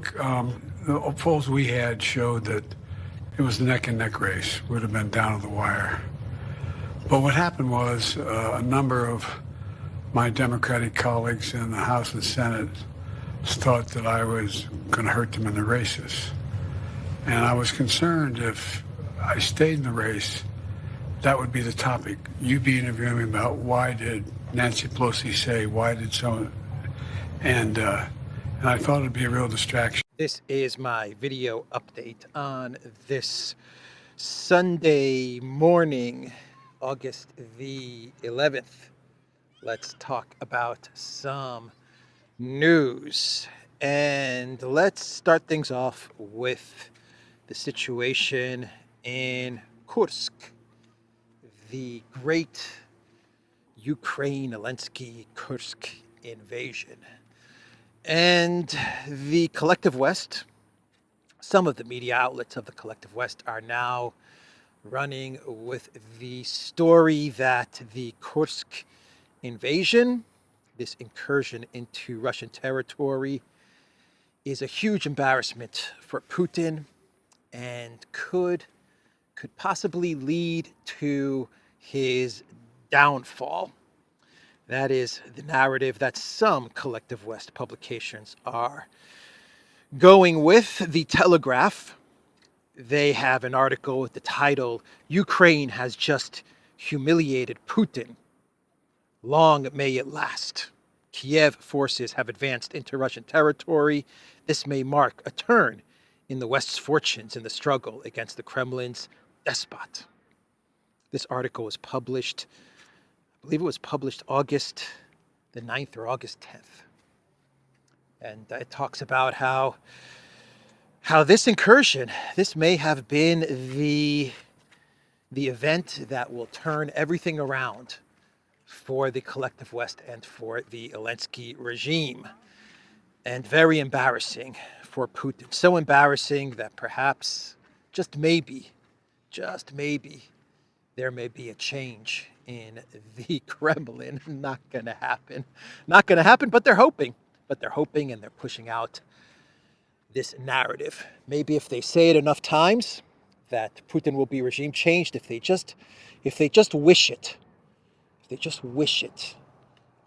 Look, the polls we had showed that it was a neck-and-neck race. Would have been down to the wire. But what happened was a number of my Democratic colleagues in the House and Senate thought that I was going to hurt them in the races. And I was concerned if I stayed in the race, that would be the topic. You'd be interviewing me about why did Nancy Pelosi say, why did someone, and I thought it'd be a real distraction. This is my video update on this Sunday morning, August the 11th. Let's talk about some news. And let's start things off with the situation in Kursk, the great Ukraine-Zelensky Kursk invasion. And the collective West, some of the media outlets of the collective West are now running with the story that the Kursk invasion, this incursion into Russian territory, is a huge embarrassment for Putin and could possibly lead to his downfall. That is the narrative that some collective West publications are going with. The Telegraph, they have an article with the title, "Ukraine has just humiliated Putin. Long may it last. Kiev forces have advanced into Russian territory. This may mark a turn in the West's fortunes in the struggle against the Kremlin's despot." This article was published, I believe it was published August the 9th or August 10th. And it talks about how this incursion, this may have been the event that will turn everything around for the collective West and for the Zelensky regime. And very embarrassing for Putin. So embarrassing that perhaps, just maybe, there may be a change in the Kremlin. Not going to happen. Not going to happen, but they're hoping. But they're hoping and they're pushing out this narrative. Maybe if they say it enough times that Putin will be regime changed, if they just wish it,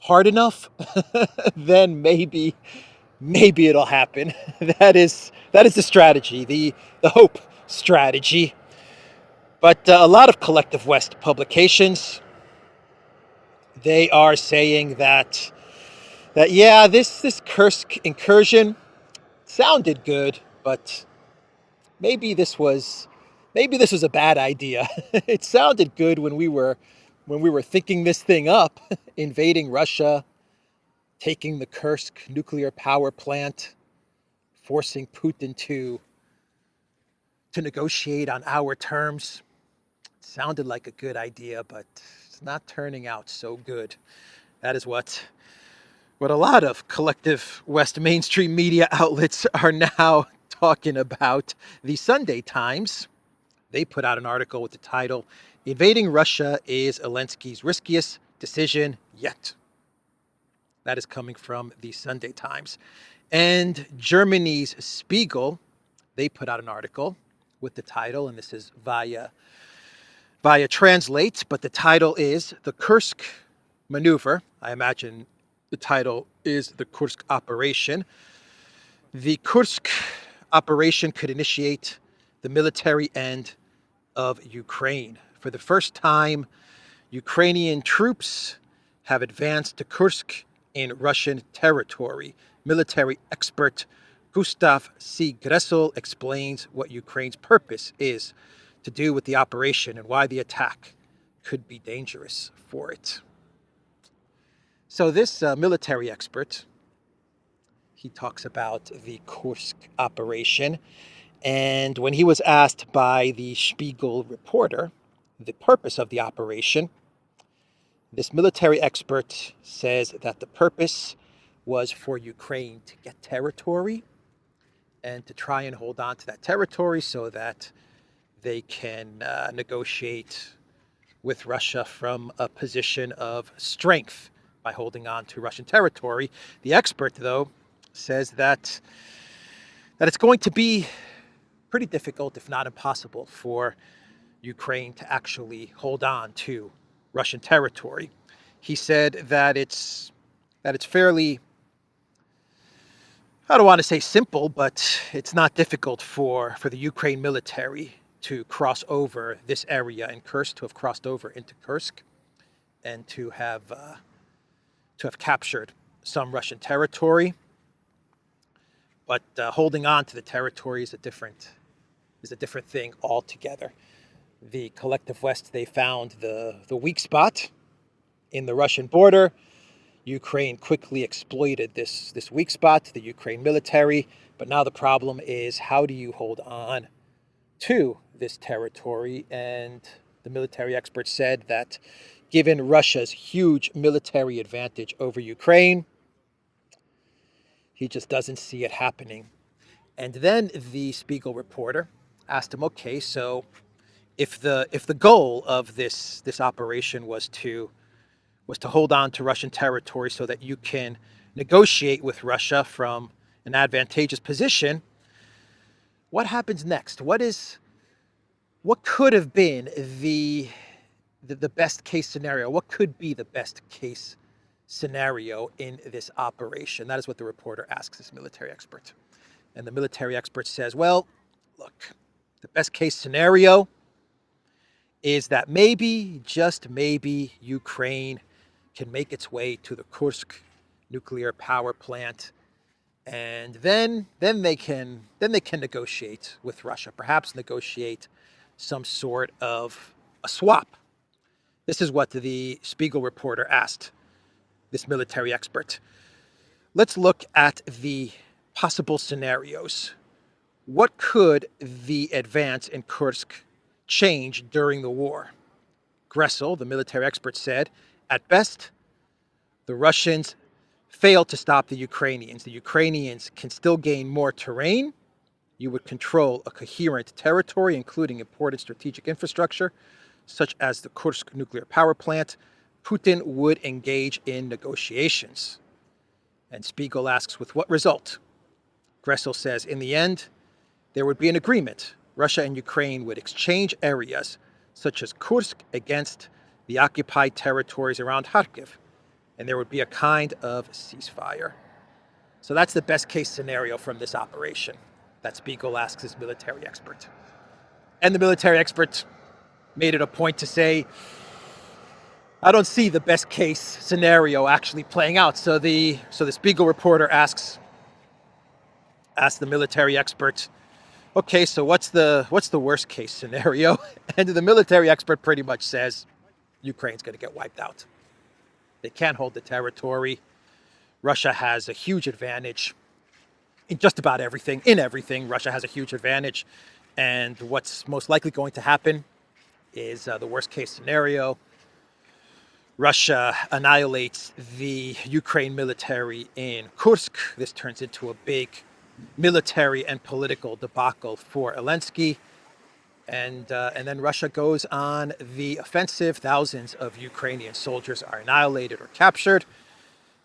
hard enough, then maybe it'll happen. That is the strategy, the hope strategy. But a lot of collective West publications, they are saying that yeah, this Kursk incursion sounded good, but maybe this was a bad idea. It sounded good when we were thinking this thing up, invading Russia, taking the Kursk nuclear power plant, forcing Putin to negotiate on our terms. It sounded like a good idea, but it's not turning out so good. That is what a lot of collective West mainstream media outlets are now talking about. The Sunday Times, they put out an article with the title, "Invading Russia is Zelensky's riskiest decision yet." That is coming from the Sunday Times. And Germany's Spiegel, they put out an article with the title, and this is via Translate, but the title is "The Kursk Maneuver." I imagine the title is "The Kursk Operation." The Kursk operation could initiate the military end of Ukraine. For the first time, Ukrainian troops have advanced to Kursk in Russian territory. Military expert Gustav C. Gressel explains what Ukraine's purpose is to do with the operation and why the attack could be dangerous for it. So this military expert, he talks about the Kursk operation, and when he was asked by the Spiegel reporter the purpose of the operation, this military expert says that the purpose was for Ukraine to get territory and to try and hold on to that territory so that they can negotiate with Russia from a position of strength by holding on to Russian territory. The expert, though, says that that it's going to be pretty difficult, if not impossible, for Ukraine to actually hold on to Russian territory. He said that it's fairly, I don't want to say simple, but it's not difficult for the Ukraine military to cross over this area in Kursk, to have crossed over into Kursk, and to have captured some Russian territory. But holding on to the territory is a different thing altogether. The collective West, they found the weak spot in the Russian border. Ukraine quickly exploited this weak spot, the Ukraine military. But now the problem is, how do you hold on to this territory? And the military experts said that given Russia's huge military advantage over Ukraine, he just doesn't see it happening. And then the Spiegel reporter asked him, okay, so if the goal of this operation was to hold on to Russian territory so that you can negotiate with Russia from an advantageous position, what happens next? What could have been the best case scenario? What could be the best case scenario in this operation? That is what the reporter asks this military expert. And the military expert says, well, look, the best case scenario is that maybe, just maybe, Ukraine can make its way to the Kursk nuclear power plant, and then they can negotiate with Russia, perhaps negotiate some sort of a swap. This is what the Spiegel reporter asked this military expert. Let's look at the possible scenarios. What could the advance in Kursk change during the war? Gressel, the military expert, said, at best, the Russians failed to stop the Ukrainians. The Ukrainians can still gain more terrain. You would control a coherent territory, including important strategic infrastructure, such as the Kursk nuclear power plant. Putin would engage in negotiations. And Spiegel asks, with what result? Gressel says, in the end, there would be an agreement. Russia and Ukraine would exchange areas, such as Kursk, against the occupied territories around Kharkiv, and there would be a kind of ceasefire. So that's the best case scenario from this operation that Spiegel asks his military expert. And the military expert made it a point to say, I don't see the best case scenario actually playing out. So the Spiegel reporter asks the military expert, okay, so what's the worst case scenario? And the military expert pretty much says, Ukraine's going to get wiped out. They can't hold the territory. Russia has a huge advantage in just about everything. In everything, Russia has a huge advantage. And what's most likely going to happen is the worst case scenario. Russia annihilates the Ukraine military in Kursk. This turns into a big military and political debacle for Zelensky. And then Russia goes on the offensive. Thousands of Ukrainian soldiers are annihilated or captured.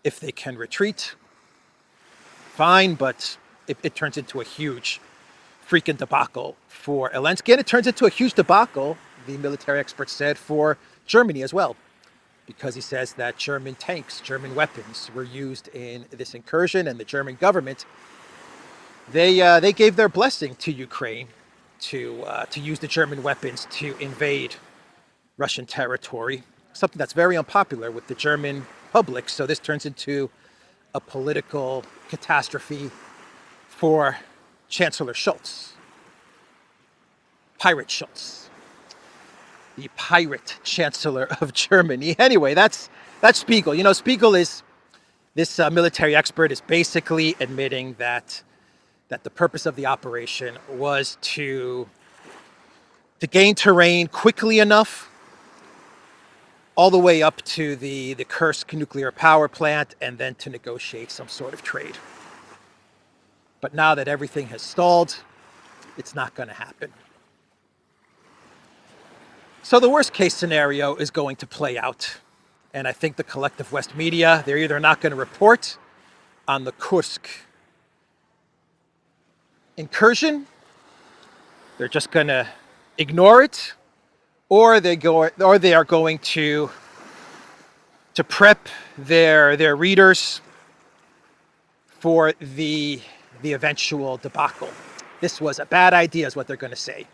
If they can retreat, fine, but it turns into a huge freaking debacle for Zelensky. And it turns into a huge debacle, the military expert said, for Germany as well, because he says that German tanks, German weapons were used in this incursion, and the German government, they gave their blessing to Ukraine to use the German weapons to invade Russian territory, something that's very unpopular with the German public. So this turns into a political catastrophe for Chancellor Scholz, Pirate Scholz, the pirate chancellor of Germany. Anyway, that's Spiegel. You know, Spiegel is, this military expert is basically admitting that the purpose of the operation was to gain terrain quickly enough all the way up to the Kursk nuclear power plant, and then to negotiate some sort of trade. But now that everything has stalled, it's not going to happen. So the worst case scenario is going to play out. And I think the collective West media, they're either not going to report on the Kursk incursion, they're just going to ignore it, or they are going to prep their readers for the eventual debacle. This was a bad idea, is what they're going to say.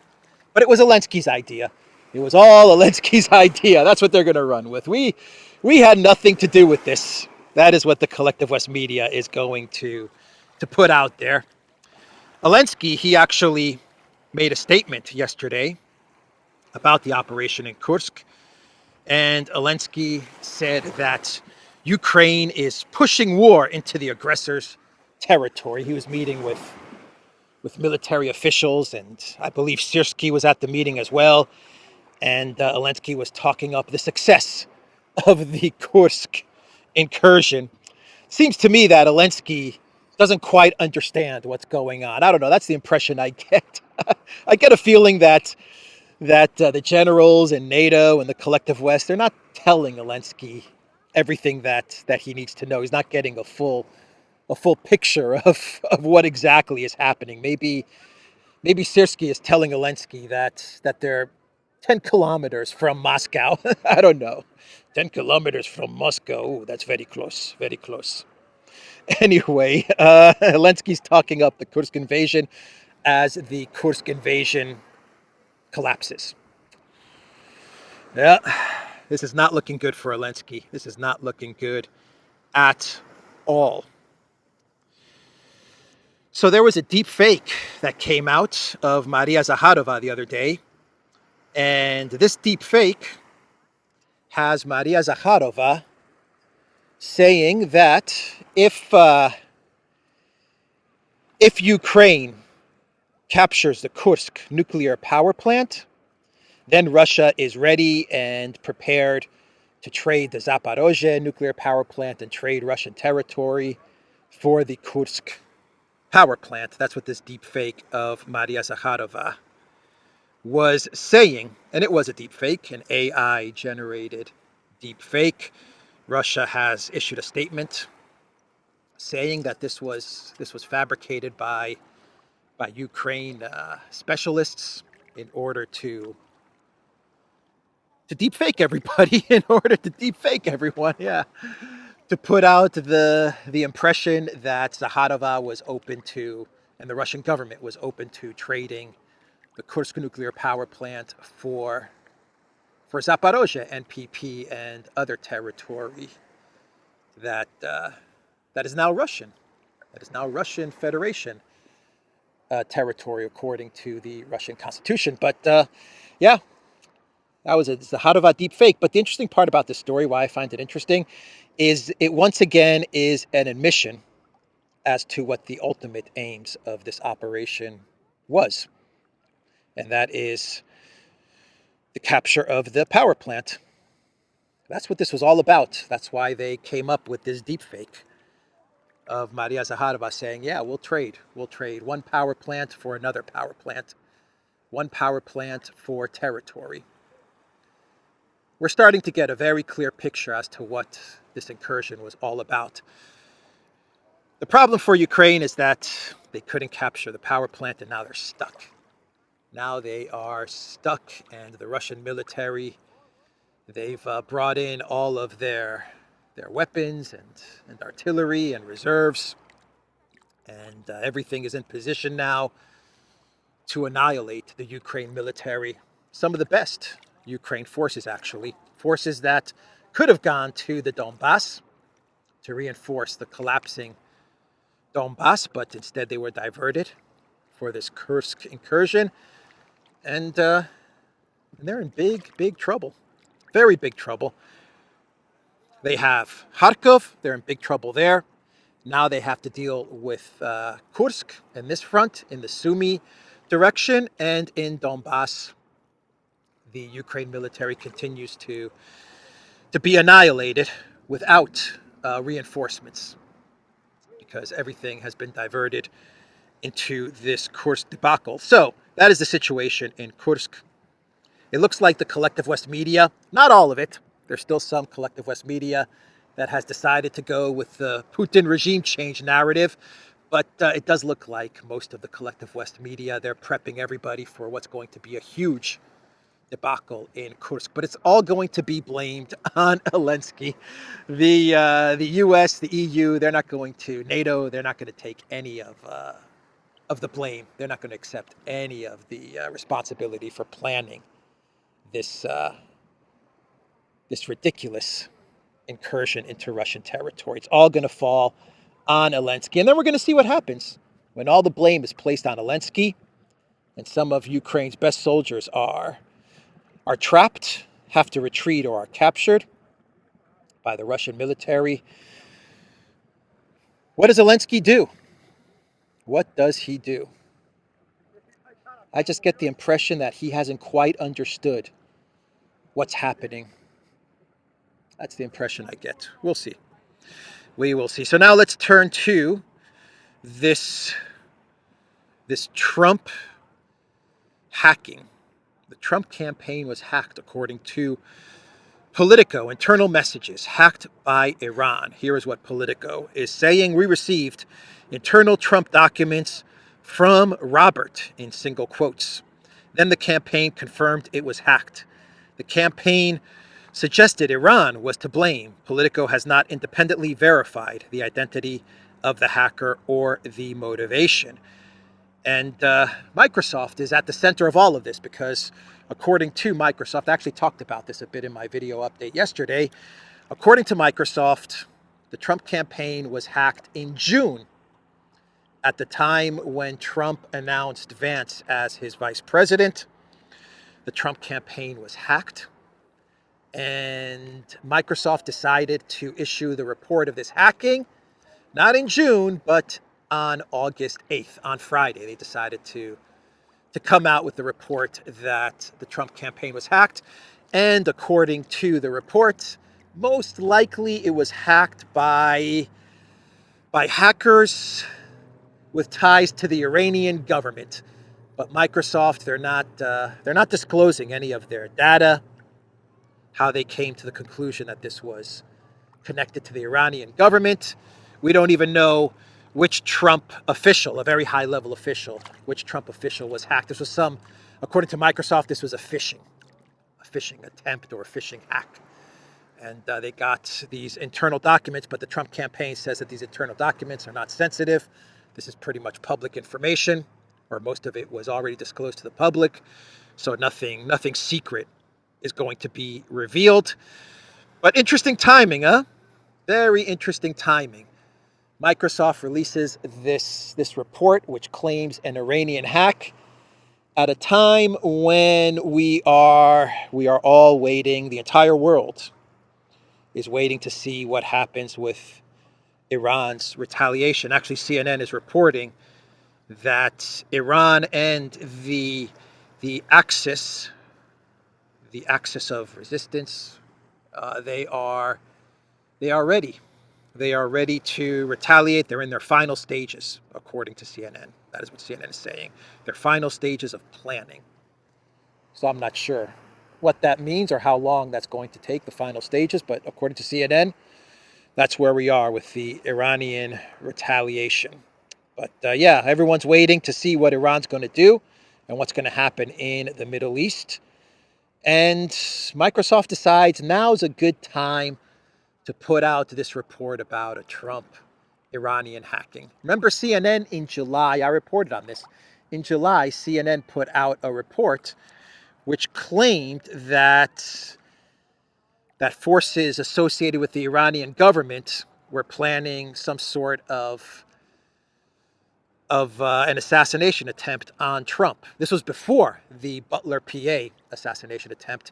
But it was Zelensky's idea. It was all Zelensky's idea. That's what they're going to run with. We had nothing to do with this. That is what the collective West media is going to put out there. Zelensky, he actually made a statement yesterday about the operation in Kursk. And Zelensky said that Ukraine is pushing war into the aggressor's territory. He was meeting with military officials, and I believe Syrskyi was at the meeting as well. And Zelensky was talking up the success of the Kursk incursion. Seems to me that Zelensky doesn't quite understand what's going on. I don't know. That's the impression I get. I get a feeling that the generals and NATO and the collective West, they're not telling Zelensky everything that he needs to know. He's not getting a full picture of what exactly is happening. Maybe Syrskyi is telling Zelensky that they're 10 kilometers from Moscow. I don't know. 10 kilometers from Moscow. Ooh, that's very close. Very close. Anyway, Zelensky's talking up the Kursk invasion as the Kursk invasion collapses. Yeah, this is not looking good for Zelensky. This is not looking good at all. So there was a deep fake that came out of Maria Zakharova the other day. And this deep fake has Maria Zakharova saying that if Ukraine captures the Kursk nuclear power plant, then Russia is ready and prepared to trade the Zaporozhye nuclear power plant and trade Russian territory for the Kursk power plant. That's what this deep fake of Maria Zakharova was saying. And it was a deep fake, an AI generated deep fake. Russia has issued a statement saying that this was fabricated by Ukraine specialists in order to deepfake everybody, in order to deepfake everyone, yeah. To put out the impression that Zakharova was open to, and the Russian government was open to trading the Kursk nuclear power plant for Zaporozhye, NPP, and other territory that is now Russian. That is now Russian Federation territory according to the Russian Constitution. But yeah, that was a Zakharova deep fake. But the interesting part about this story, why I find it interesting, is it once again is an admission as to what the ultimate aims of this operation was. And that is the capture of the power plant. That's what this was all about. That's why they came up with this deep fake of Maria Zakharova saying, yeah, we'll trade. We'll trade one power plant for another power plant. One power plant for territory. We're starting to get a very clear picture as to what this incursion was all about. The problem for Ukraine is that they couldn't capture the power plant, and now they're stuck. Now they are stuck, and the Russian military, they've brought in all of their weapons and artillery and reserves, and everything is in position now to annihilate the Ukraine military. Some of the best Ukraine forces, actually. Forces that could have gone to the Donbass to reinforce the collapsing Donbass, but instead they were diverted for this Kursk incursion. And they're in big trouble. Very big trouble. They have Kharkov. They're in big trouble there. Now they have to deal with Kursk in this front, in the Sumy direction, and in Donbass. The Ukraine military continues to be annihilated without reinforcements, because everything has been diverted into this Kursk debacle. So that is the situation in Kursk. It looks like the collective West media, not all of it, there's still some collective West media that has decided to go with the Putin regime change narrative, But it does look like most of the collective West media, they're prepping everybody for what's going to be a huge debacle in Kursk. But it's all going to be blamed on Zelensky. The U.S., the EU, they're not going to, NATO, they're not going to take any of the blame. They're not going to accept any of the responsibility for planning this this ridiculous incursion into Russian territory. It's all going to fall on Zelensky. And then we're going to see what happens when all the blame is placed on Zelensky and some of Ukraine's best soldiers are trapped, have to retreat, or are captured by the Russian military. What does Zelensky do? What does he do? I just get the impression that he hasn't quite understood what's happening. That's the impression I get. We'll see. We will see. So now let's turn to this Trump hacking. The Trump campaign was hacked, according to Politico. Internal messages hacked by Iran. Here is what Politico is saying. We received internal Trump documents from Robert, in single quotes. Then the campaign confirmed it was hacked. The campaign suggested Iran was to blame. Politico has not independently verified the identity of the hacker or the motivation. And Microsoft is at the center of all of this because, according to Microsoft, I actually talked about this a bit in my video update yesterday. According to Microsoft, the Trump campaign was hacked in June, at the time when Trump announced Vance as his vice president. The Trump campaign was hacked, and Microsoft decided to issue the report of this hacking, not in June, but on August 8th, on Friday. They decided to come out with the report that the Trump campaign was hacked. And according to the report, most likely it was hacked by hackers with ties to the Iranian government. But Microsoft, they're not disclosing any of their data, how they came to the conclusion that this was connected to the Iranian government. We don't even know which Trump official, a very high-level official, which Trump official was hacked. This was according to Microsoft, this was a phishing attempt or a phishing hack. And they got these internal documents, but the Trump campaign says that these internal documents are not sensitive. This is pretty much public information, or most of it was already disclosed to the public. So nothing secret is going to be revealed. But interesting timing, huh? Very interesting timing. Microsoft releases this report, which claims an Iranian hack at a time when we are all waiting. The entire world is waiting to see what happens with Iran's retaliation. Actually, CNN is reporting that Iran and the axis of resistance, they are ready. They are ready to retaliate. They're in their final stages, according to CNN. That is what CNN is saying. Their final stages of planning. So I'm not sure what that means or how long that's going to take, the final stages, but according to CNN, that's where we are with the Iranian retaliation. But yeah, everyone's waiting to see what Iran's going to do and what's going to happen in the Middle East. And Microsoft decides now's a good time to put out this report about a Trump Iranian hacking. Remember CNN in July, I reported on this. In July, CNN put out a report which claimed that forces associated with the Iranian government were planning some sort of an assassination attempt on Trump. This was before the Butler PA assassination attempt,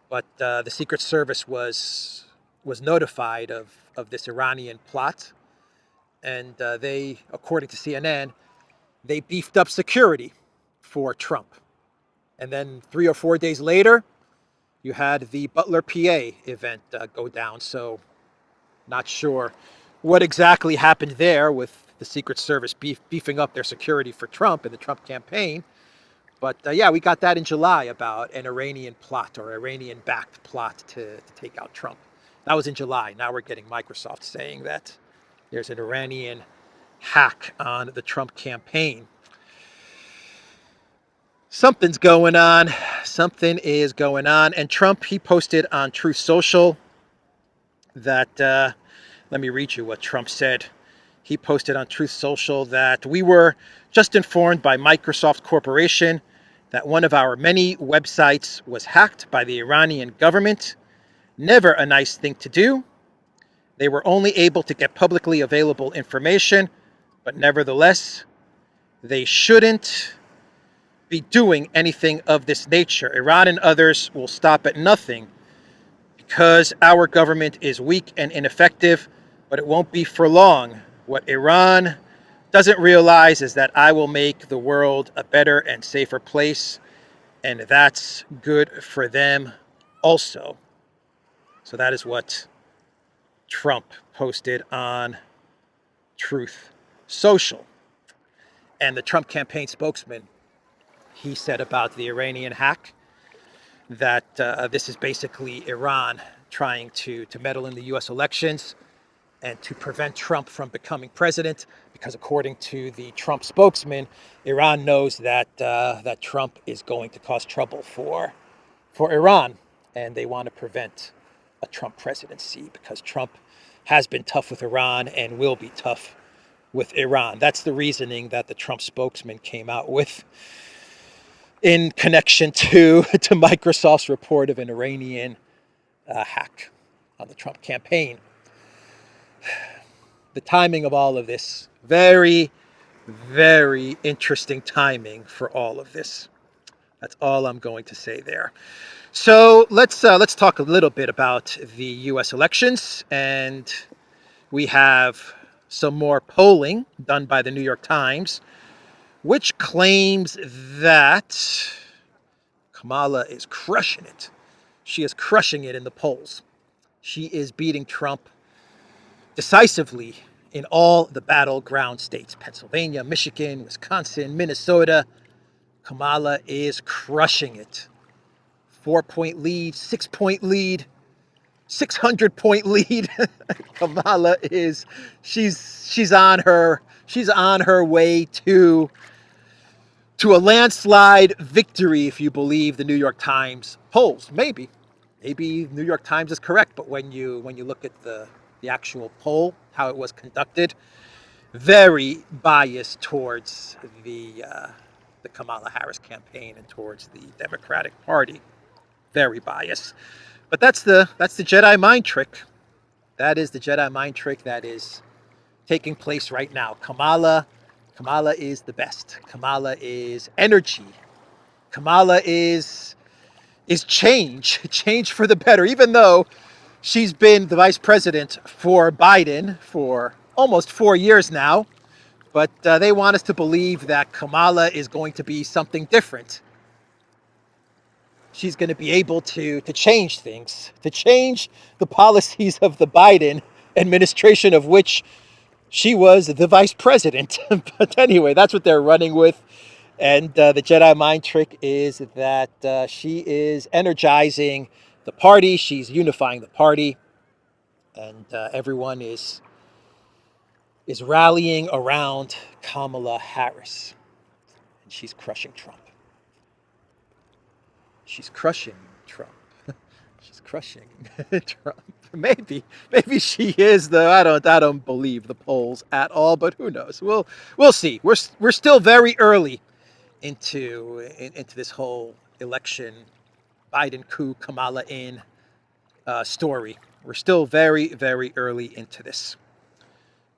but the Secret Service was notified of this Iranian plot, and they, according to CNN, they beefed up security for Trump. And then 3 or 4 days later, you had the Butler PA event go down. So not sure what exactly happened there with the Secret Service beefing up their security for Trump and the Trump campaign. But yeah, we got that in July about an Iranian plot or Iranian-backed plot to take out Trump. That was in July. Now we're getting Microsoft saying that there's an Iranian hack on the Trump campaign. Something's going on. Something is going on. And Trump, he posted on Truth Social that, let me read you what Trump said. He posted on Truth Social that we were just informed by Microsoft Corporation that one of our many websites was hacked by the Iranian government. Never a nice thing to do. They were only able to get publicly available information, but nevertheless, they shouldn't be doing anything of this nature. Iran and others will stop at nothing because our government is weak and ineffective, but it won't be for long. What Iran doesn't realize is that I will make the world a better and safer place, and that's good for them also. So that is what Trump posted on Truth Social. And the Trump campaign spokesman, he said about the Iranian hack that this is basically Iran trying to meddle in the U.S. elections and to prevent Trump from becoming president, because according to the Trump spokesman, Iran knows that that Trump is going to cause trouble for Iran, and they want to prevent a Trump presidency because Trump has been tough with Iran and will be tough with Iran. That's the reasoning that the Trump spokesman came out with in connection to Microsoft's report of an Iranian hack on the Trump campaign. The timing of all of this, very, very interesting timing for all of this. That's all I'm going to say there. So let's talk a little bit about the U.S. elections, and we have some more polling done by the New York Times, which claims that Kamala is crushing it. She is crushing it in the polls. She is beating Trump decisively in all the battleground states: Pennsylvania, Michigan, Wisconsin, Minnesota. Kamala is crushing it. 4-point lead, 6-point lead, 600-point lead. Kamala is she's on her way to a landslide victory, if you believe the New York Times polls. Maybe New York Times is correct, but when you look at the actual poll, how it was conducted, very biased towards the Kamala Harris campaign and towards the Democratic Party. Very biased. But that's the Jedi mind trick. That is the Jedi mind trick that is taking place right now. Kamala is the best. Kamala is energy. Kamala is change for the better. Even though she's been the vice president for Biden for almost 4 years now, but they want us to believe that Kamala is going to be something different. She's going to be able to change things, to change the policies of the Biden administration, of which she was the vice president. But anyway, that's what they're running with. And the Jedi mind trick is that she is energizing the party. She's unifying the party. And everyone is rallying around Kamala Harris. And she's crushing Trump. She's crushing Trump. She's crushing Trump. Maybe she is, though. I don't believe the polls at all. But who knows? We'll see. We're still very early into this whole election, Biden coup, Kamala in story. We're still very, very early into this.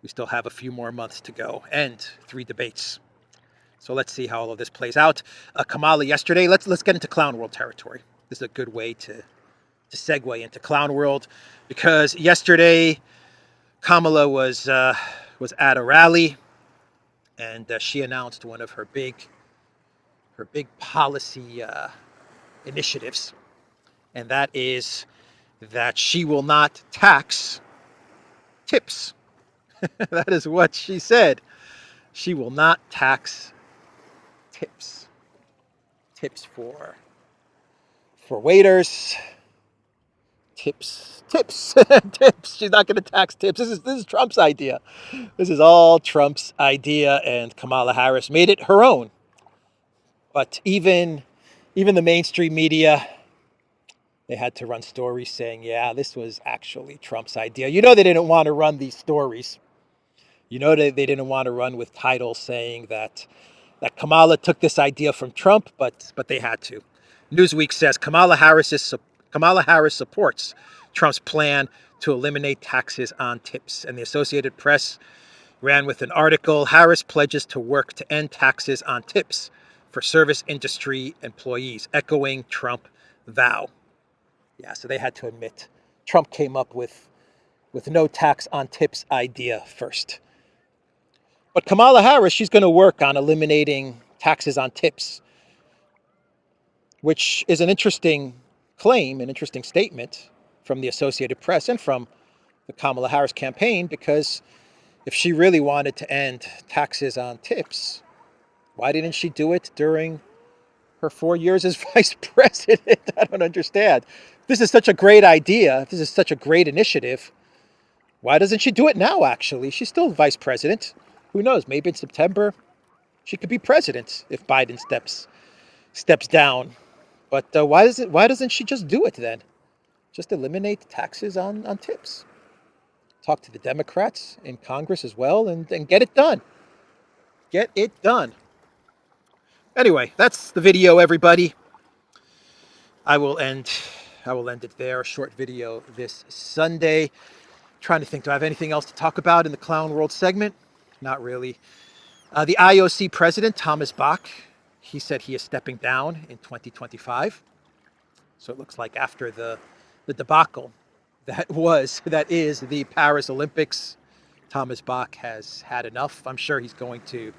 We still have a few more months to go and 3 debates. So let's see how all of this plays out. Kamala yesterday. Let's get into clown world territory. This is a good way to segue into clown world, because yesterday Kamala was at a rally, and she announced one of her big policy initiatives, and that is that she will not tax tips. That is what she said. She will not tax tips for waiters, tips. Tips. Tips. She's not going to tax tips. This is Trump's idea. This is all Trump's idea, and Kamala Harris made it her own. But even the mainstream media, they had to run stories saying, yeah, this was actually Trump's idea. You know they didn't want to run these stories. You know they didn't want to run with titles saying that Kamala took this idea from Trump, but they had to. Newsweek says Kamala Harris supports Trump's plan to eliminate taxes on tips. And the Associated Press ran with an article, Harris pledges to work to end taxes on tips for service industry employees, echoing Trump vow. Yeah, so they had to admit Trump came up with no tax on tips idea first. But Kamala Harris, she's going to work on eliminating taxes on tips, which is an interesting claim, an interesting statement from the Associated Press and from the Kamala Harris campaign, because if she really wanted to end taxes on tips, why didn't she do it during her 4 years as vice president? I don't understand. This is such a great idea. This is such a great initiative. Why doesn't she do it now, actually? She's still vice president. Who knows? Maybe in September she could be president if Biden steps down. But why doesn't she just do it then? Just eliminate taxes on tips. Talk to the Democrats in Congress as well and get it done. Get it done. Anyway, that's the video, everybody. I will end it there. A short video this Sunday. Trying to think, do I have anything else to talk about in the Clown World segment? Not really. The IOC president, Thomas Bach, he said he is stepping down in 2025. So it looks like after the debacle that is the Paris Olympics, Thomas Bach has had enough. I'm sure he's going to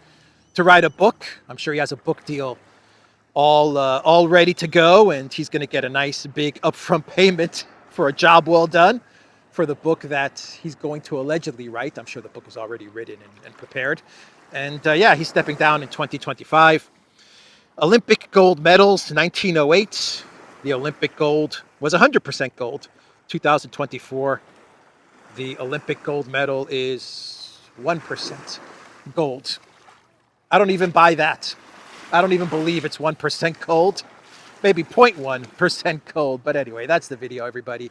write a book. I'm sure he has a book deal all ready to go, and he's going to get a nice big upfront payment for a job well done for the book that he's going to allegedly write. I'm sure the book is already written and prepared. And yeah, he's stepping down in 2025. Olympic gold medals, 1908. The Olympic gold was 100% gold. 2024, the Olympic gold medal is 1% gold. I don't even buy that. I don't even believe it's 1% gold. Maybe 0.1% gold. But anyway, that's the video, everybody.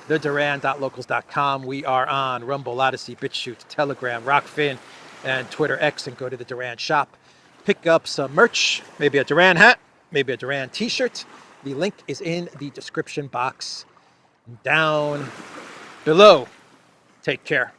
TheDuran.locals.com. We are on Rumble, ODYSEE, BitChute, Telegram, Rockfin, and Twitter X. And go to the Duran shop. Pick up some merch. Maybe a Duran hat. Maybe a Duran t-shirt. The link is in the description box down below. Take care.